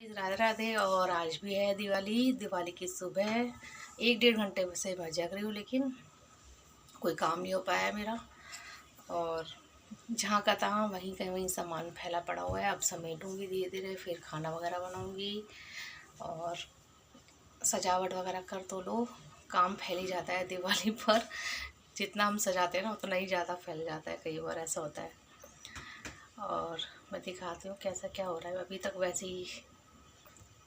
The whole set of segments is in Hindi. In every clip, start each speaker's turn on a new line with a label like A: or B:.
A: राधे राधे। और आज भी है दिवाली की सुबह 1-1.5 घंटे से मैं जग रही हूँ, लेकिन कोई काम नहीं हो पाया है मेरा। और जहाँ का तहाँ वहीं का वहीं सामान फैला पड़ा हुआ है। अब समेटूँगी धीरे धीरे, फिर खाना वगैरह बनाऊँगी और सजावट वगैरह कर तो लो। काम फैल ही जाता है दिवाली पर। जितना हम सजाते हैं ना उतना ही ज़्यादा फैल जाता है, कई बार ऐसा होता है। और मैं दिखाती हूँ कैसा क्या हो रहा है। अभी तक वैसे ही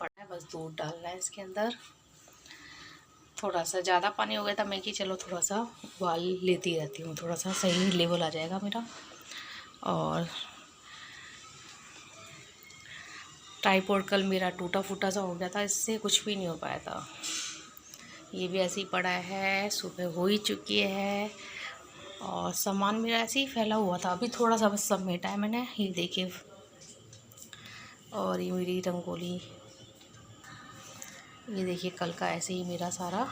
A: पड़ा है, बस दूध डालना है इसके अंदर। थोड़ा सा ज़्यादा पानी हो गया था, मैं कि चलो थोड़ा सा उबाल लेती रहती हूँ, थोड़ा सा सही लेवल आ जाएगा मेरा। और ट्राइपॉड कल मेरा टूटा फूटा सा हो गया था, इससे कुछ भी नहीं हो पाया था। ये भी ऐसे ही पड़ा है, सुबह हो ही चुकी है और सामान मेरा ऐसे ही फैला हुआ था। अभी थोड़ा सा बस समेटा है मैंने, ये देखिए। और ये मेरी रंगोली, ये देखिए कल का ऐसे ही मेरा सारा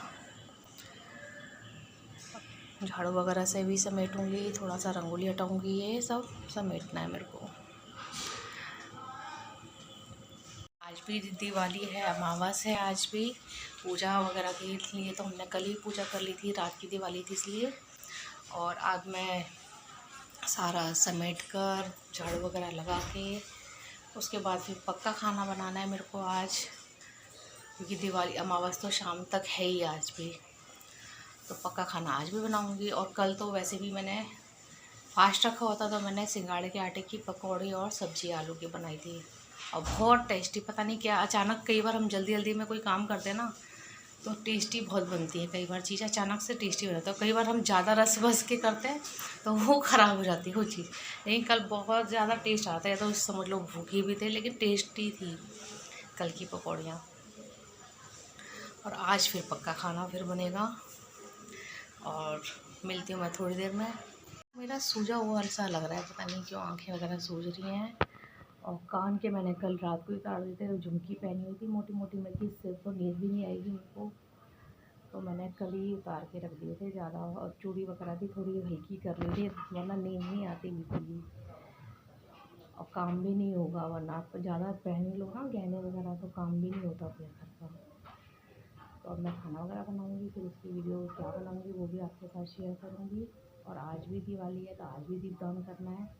A: झाड़ू वगैरह से भी समेटूंगी, थोड़ा सा रंगोली हटाऊंगी, ये सब समेटना है मेरे को। आज भी दिवाली है, अमावस है आज भी। पूजा वगैरह के लिए तो हमने कल ही पूजा कर ली थी, रात की दिवाली थी इसलिए। और आज मैं सारा समेट कर झाड़ू वगैरह लगा के उसके बाद फिर पक्का खाना बनाना है मेरे को आज, क्योंकि दिवाली अमावस तो शाम तक है ही आज भी। तो पक्का खाना आज भी बनाऊंगी। और कल तो वैसे भी मैंने फास्ट रखा होता, तो मैंने सिंगाड़े के आटे की पकौड़ी और सब्जी आलू की बनाई थी और बहुत टेस्टी। पता नहीं क्या अचानक, कई बार हम जल्दी जल्दी में कोई काम करते हैं ना तो टेस्टी बहुत बनती है। कई बार चीज़ अचानक से टेस्टी हो जाती है, कई बार हम ज़्यादा रस बस के करते हैं तो वो ख़राब हो जाती है वो चीज़। लेकिन कल बहुत ज़्यादा टेस्ट आता है, तो समझ लो भूखी भी थे लेकिन टेस्टी थी कल की पकौड़ियाँ। और आज फिर पक्का खाना फिर बनेगा। और मिलती हूँ मैं थोड़ी देर में। मेरा सूजा हुआ सा लग रहा है, पता नहीं क्यों आंखें वगैरह सूज रही हैं। और कान के मैंने कल रात को ही उतार दिए थे, तो झुमकी पहनी हुई थी मोटी मोटी, मेरे की इससे तो नींद भी नहीं आएगी मेरे को, तो मैंने कल ही उतार के रख दिए थे ज़्यादा। और चूड़ी वगैरह भी थोड़ी हल्की कर ली थी, वरना नींद नहीं आती बिल्कुल भी और काम भी नहीं होगा। वरना ज़्यादा पहन लो ना गहने वगैरह तो काम भी नहीं होता अपने घर का। तो अब मैं खाना वगैरह बनाऊँगी, फिर उसकी वीडियो क्या बनाऊँगी वो भी आपके साथ शेयर करूँगी। और आज भी दिवाली है तो आज भी दीपदान करना है।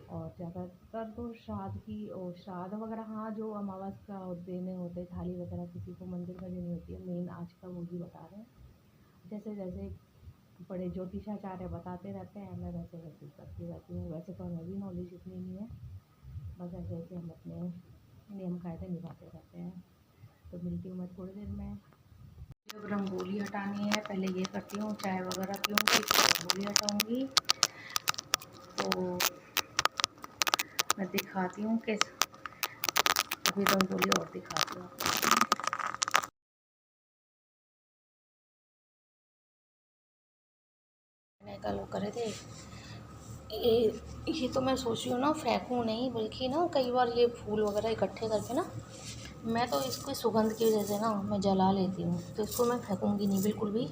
A: और ज़्यादातर तो श्राद्ध वगैरह, हाँ, जो अमावस का देने होते थाली वगैरह किसी को मंदिर में देनी होती है, मेन आज का वो ही बता रहे हैं। जैसे जैसे बड़े ज्योतिषाचार्य बताते रहते हैं, मैं वैसे वैसे करती रहती हूँ। वैसे तो हमें भी नॉलेज इतनी नहीं है, बस ऐसे ऐसे हम अपने नियम कायदे निभाते रहते हैं। तो मिलती हूँ मैं थोड़ी देर में। जब रंगोली हटानी है पहले ये करती हूँ, चाय वगैरह पीऊँगी, रंगोली हटाऊँगी। तो मैं दिखाती हूँ कैसे, अभी रंगोली और दिखाती हूँ। मैंने कल वो करे थे ये तो मैं सोच रही हूँ ना फेंकूँ नहीं, बल्कि ना कई बार ये फूल वगैरह इकट्ठे करके ना, मैं तो इसको सुगंध की वजह से ना मैं जला लेती हूँ, तो इसको मैं फेंकूँगी नहीं बिल्कुल भी।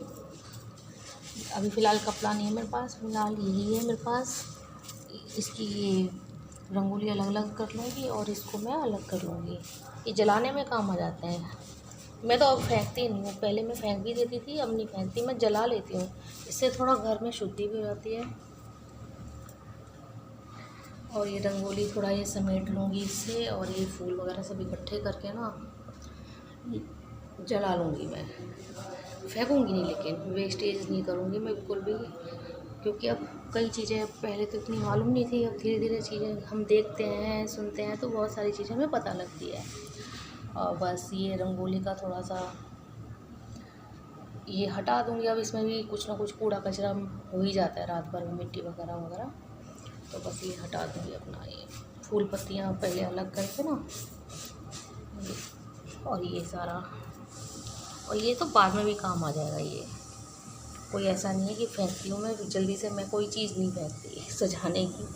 A: अभी फ़िलहाल कपड़ा नहीं है मेरे पास, फ़िलहाल यही है मेरे पास। इसकी ये रंगोली अलग अलग कर लूँगी और इसको मैं अलग कर लूँगी, ये जलाने में काम आ जाते हैं। मैं तो अब फेंकती नहीं हूँ, पहले मैं फेंक भी देती थी, अब नहीं फेंकती, मैं जला लेती हूँ। इससे थोड़ा घर में शुद्धि भी हो जाती है। और ये रंगोली थोड़ा ये समेट लूँगी इससे, और ये फूल वगैरह सब इकट्ठे करके ना जला लूँगी मैं। फेंकूँगी नहीं, लेकिन वेस्टेज नहीं करूँगी मैं बिल्कुल भी, क्योंकि अब कई चीज़ें पहले तो इतनी मालूम नहीं थी, अब धीरे धीरे चीज़ें हम देखते हैं सुनते हैं तो बहुत सारी चीज़ें हमें पता लगती है। और बस ये रंगोली का थोड़ा सा ये हटा दूँगी। अब इसमें भी कुछ ना कुछ कूड़ा कचरा हो ही जाता है रात भर में, मिट्टी वगैरह वगैरह, तो बस ये हटा दूँगी अपना। ये फूल पत्तियाँ पहले अलग करके ना, और ये सारा, और ये तो बाद में भी काम आ जाएगा। ये कोई ऐसा नहीं है कि फेंकती हूँ मैं जल्दी से, मैं कोई चीज़ नहीं फेंकती सजाने की,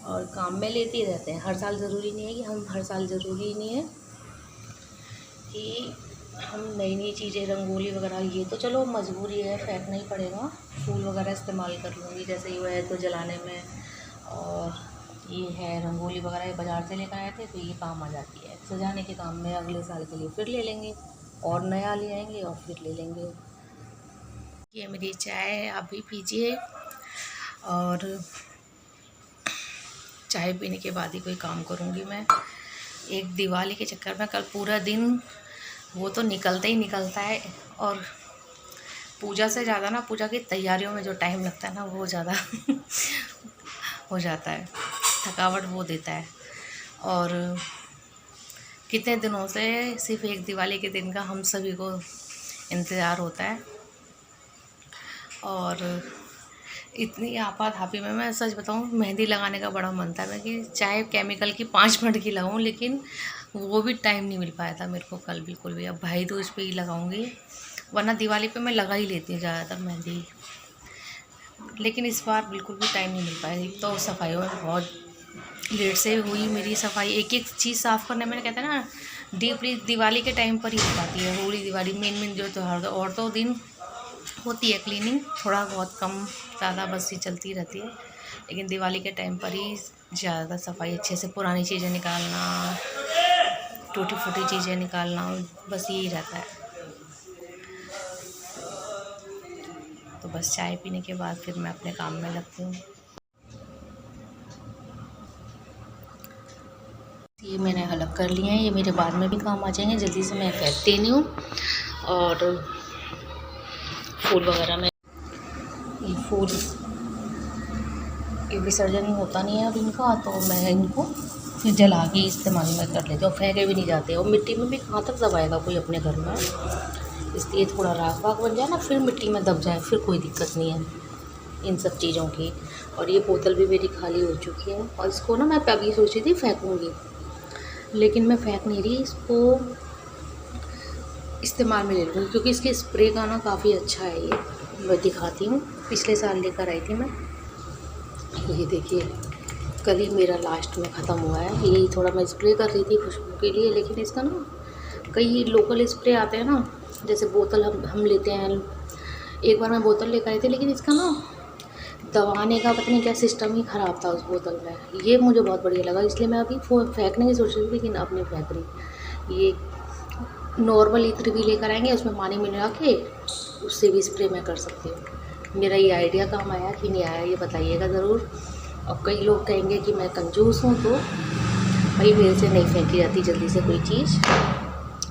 A: और काम में लेते रहते हैं। हर साल ज़रूरी नहीं है कि हम, हर साल ज़रूरी नहीं है कि हम नई नई चीज़ें रंगोली वगैरह, ये तो चलो मजबूरी है, फेंकना ही पड़ेगा। फूल वगैरह इस्तेमाल कर लूँगी, जैसे ये है तो जलाने में। और ये है रंगोली वगैरह, ये बाज़ार से लेकर आए थे तो ये काम आ जाती है। सजाने के काम में अगले साल के लिए फिर ले लेंगे, और नया ले आएंगे और फिर ले लेंगे। ये मेरी चाय है, आप भी पीजिए। और चाय पीने के बाद ही कोई काम करूँगी मैं। एक दिवाली के चक्कर में कल पूरा दिन वो तो निकलता ही निकलता है, और पूजा से ज़्यादा ना, पूजा की तैयारियों में जो टाइम लगता है ना, वो ज़्यादा हो जाता है, थकावट वो देता है। और कितने दिनों से सिर्फ एक दिवाली के दिन का हम सभी को इंतज़ार होता है। और इतनी आपाधापी में, मैं सच बताऊं, मेहंदी लगाने का बड़ा मन था मैं, कि चाहे केमिकल की 5 मिनट की लगाऊं, लेकिन वो भी टाइम नहीं मिल पाया था मेरे को कल बिल्कुल भी। अब भाई दूज पे ही लगाऊंगी, वरना दिवाली पे मैं लगा ही लेती हूँ ज़्यादातर मेहंदी, लेकिन इस बार बिल्कुल भी टाइम नहीं मिल पाया। तो सफाइयों में बहुत लेट से हुई मेरी सफाई, एक एक चीज़ साफ़ करने में, कहते हैं ना, डीपली दिवाली के टाइम पर ही हो पाती है। होली दिवाली मेन जो त्यौहार, और तो दिन होती है क्लीनिंग थोड़ा बहुत कम ज़्यादा, बस ही चलती रहती है, लेकिन दिवाली के टाइम पर ही ज़्यादा सफाई, अच्छे से पुरानी चीज़ें निकालना, टूटी फूटी चीज़ें निकालना, बस यही रहता है। तो बस चाय पीने के बाद फिर मैं अपने काम में लगती हूँ। ये मैंने अलग कर लिए हैं, ये मेरे बाद में भी काम आ जाएंगे, जल्दी से मैं फेंकती नहीं हूँ। और फूल वगैरह में, ये फूल ये विसर्जन होता नहीं है अब इनका, तो मैं इनको फिर जला के इस्तेमाल में कर लेती हूँ। फेंके भी नहीं जाते, और मिट्टी में भी कहाँ तक दबाएगा कोई अपने घर में, इसलिए थोड़ा राख वाख बन जाए ना, फिर मिट्टी में दब जाए, फिर कोई दिक्कत नहीं है इन सब चीज़ों की। और ये बोतल भी मेरी खाली हो चुकी है, और इसको ना मैं अभी सोची थी फेंकूँगी, लेकिन मैं फेंक नहीं रही, इसको इस्तेमाल में ले लूँगी, क्योंकि इसके स्प्रे का ना काफ़ी अच्छा है। ये मैं दिखाती हूँ, पिछले साल लेकर आई थी मैं। ये देखिए, कल ही मेरा लास्ट में ख़त्म हुआ है। यही थोड़ा मैं स्प्रे कर रही थी खुशबू के लिए, लेकिन इसका ना कई लोकल स्प्रे आते हैं ना, जैसे बोतल हम लेते हैं। एक बार मैं बोतल लेकर आई थी, लेकिन इसका ना दबाने का पता नहीं क्या सिस्टम ही ख़राब था उस बोतल में। ये मुझे बहुत बढ़िया लगा, इसलिए मैं अभी फेंकने की सोच रही थी, लेकिन अब नहीं फेंक रही। ये नॉर्मल इत्र भी लेकर आएंगे, उसमें पानी मिला के उससे भी स्प्रे मैं कर सकती हूँ। मेरा ये आइडिया काम आया कि नहीं आया, ये बताइएगा ज़रूर। और कई लोग कहेंगे कि मैं कंजूस हूँ, तो भाई मेरे से नहीं फेंकी जाती जल्दी से कोई चीज़।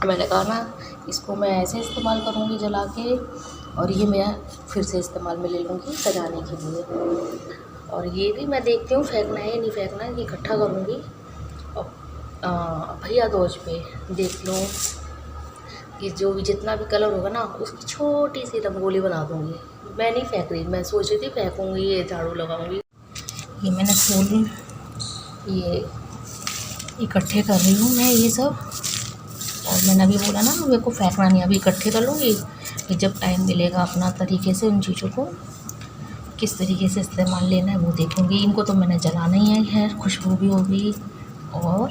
A: मैंने कहा ना, इसको मैं ऐसे इस्तेमाल करूँगी जला के, और ये मैं फिर से इस्तेमाल में ले लूँगी सजाने के लिए। और ये भी मैं देखती हूँ फेंकना है या नहीं फेंकना है, इकट्ठा करूँगी। और भैया दूज पे देख लूँ, ये जो भी जितना भी कलर होगा ना, उसकी छोटी सी रंगोली बना दूँगी। मैं नहीं फेंक रही, मैं सोच रही थी फेंकूँगी, ये झाड़ू लगाऊँगी। ये मैंने फूल ये इकट्ठे कर रही हूँ मैं ये सब, और मैंने अभी बोला ना मेरे को फेंकना नहीं, अभी इकट्ठे कर लूँगी, कि जब टाइम मिलेगा अपना तरीके से उन चीज़ों को किस तरीके से इस्तेमाल लेना है वो देखूँगी। इनको तो मैंने जलाना ही है, खुशबू भी होगी, और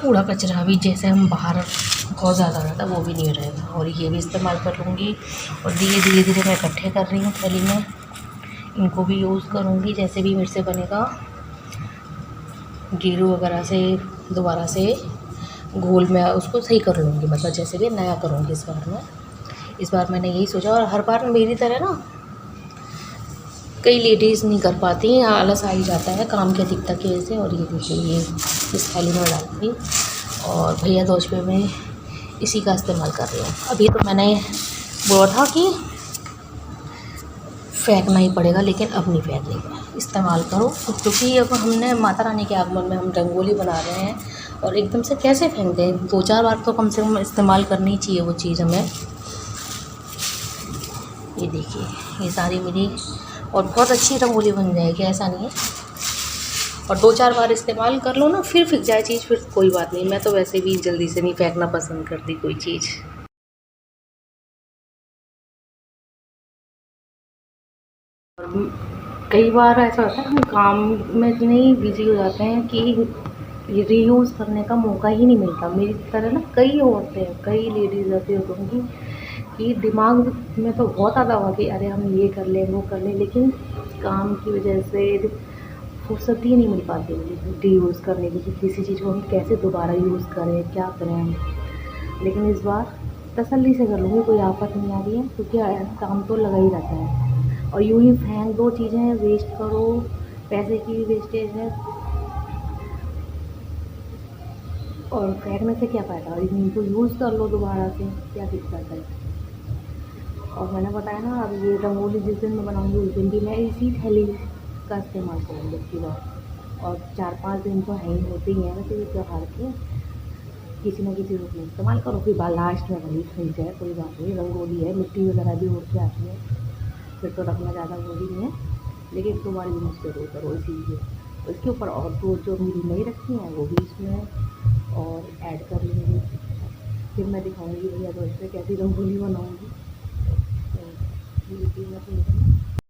A: कूड़ा कचरा भी जैसे हम बाहर बहुत ज़्यादा रहता है वो भी नहीं रहेगा, और ये भी इस्तेमाल कर लूँगी। और धीरे धीरे मैं इकट्ठे कर रही हूँ थैली में, इनको भी यूज़ करूँगी जैसे भी मेरे से बनेगा। गेरू वगैरह से दोबारा से घोल में उसको सही कर लूँगी, मतलब जैसे भी नया करूँगी इस बार मैं। इस बार मैंने यही सोचा, और हर बार मेरी तरह ना कई लेडीज़ नहीं कर पाती, आलस आ ही जाता है काम की अधिकता की वजह से। और ये देखिए, ये इस थाली में डालूँगी, और भैया दूज पे मैं इसी का इस्तेमाल कर रही हूँ। अभी तो मैंने बोला था कि फेंकना ही पड़ेगा, लेकिन अब नहीं फेंकने का, इस्तेमाल करो, क्योंकि अब हमने माता रानी के आगमन में हम रंगोली बना रहे हैं, और एकदम से कैसे फेंक दें। 2-4 बार तो कम से कम इस्तेमाल करनी ही चाहिए वो चीज़ हमें। ये देखिए, ये सारी मेरी, और बहुत अच्छी रंगोली बन जाएगी, ऐसा नहीं है। और 2-4 बार इस्तेमाल कर लो ना, फिर फिक जाए चीज़, फिर कोई बात नहीं। मैं तो वैसे भी जल्दी से नहीं फेंकना पसंद करती कोई चीज़। और कई बार ऐसा होता है हम काम में इतने बिजी हो जाते हैं कि रीयूज़ करने का मौका ही नहीं मिलता। मेरी तरह ना कई औरतें हैं, कई लेडीज़ ऐसी होती कि दिमाग में तो बहुत ज़्यादा हुआ कि अरे हम ये कर लें वो कर लें, लेकिन काम की वजह से फुर्सत ही नहीं मिल पाती मुझे यूज़ करने की कि किसी चीज़ को हम कैसे दोबारा यूज़ करें, क्या करें। लेकिन इस बार तसल्ली से कर लूँगी, कोई आफत नहीं आ रही है, क्योंकि काम तो लगा ही रहता है। और यूँ ही फेंक दो चीज़ें, वेस्ट करो, पैसे की भी वेस्टेज है, और फेंकने से क्या फ़ायदा, और इनको यूज़ कर लो दोबारा से, क्या दिक्कत है। और मैंने बताया ना, अब ये रंगोली जिस दिन मैं बनाऊँगी उस दिन भी मैं इसी थैली का इस्तेमाल करूँगी अब की बार। और 4-5 दिन तो है ही, होते ही हैं वैसे ये त्योहार के, किसी न किसी रूप में इस्तेमाल करो, फिर लास्ट में भले सूख जाए, कोई बात नहीं, रंगोली है, मिट्टी वगैरह भी उड़ के आती है, फिर तो रखना ज़्यादा वो भी नहीं है, लेकिन 1-2 बार यूज़ ज़रूर करो इसीलिए। इसके ऊपर और तो जो मेरी नहीं रखी हैं वो भी इसमें और ऐड कर लूँगी, फिर मैं दिखाऊँगी भैया दोस्त से कैसी रंगोली बनाऊँगी। तो ये चीज़ मैं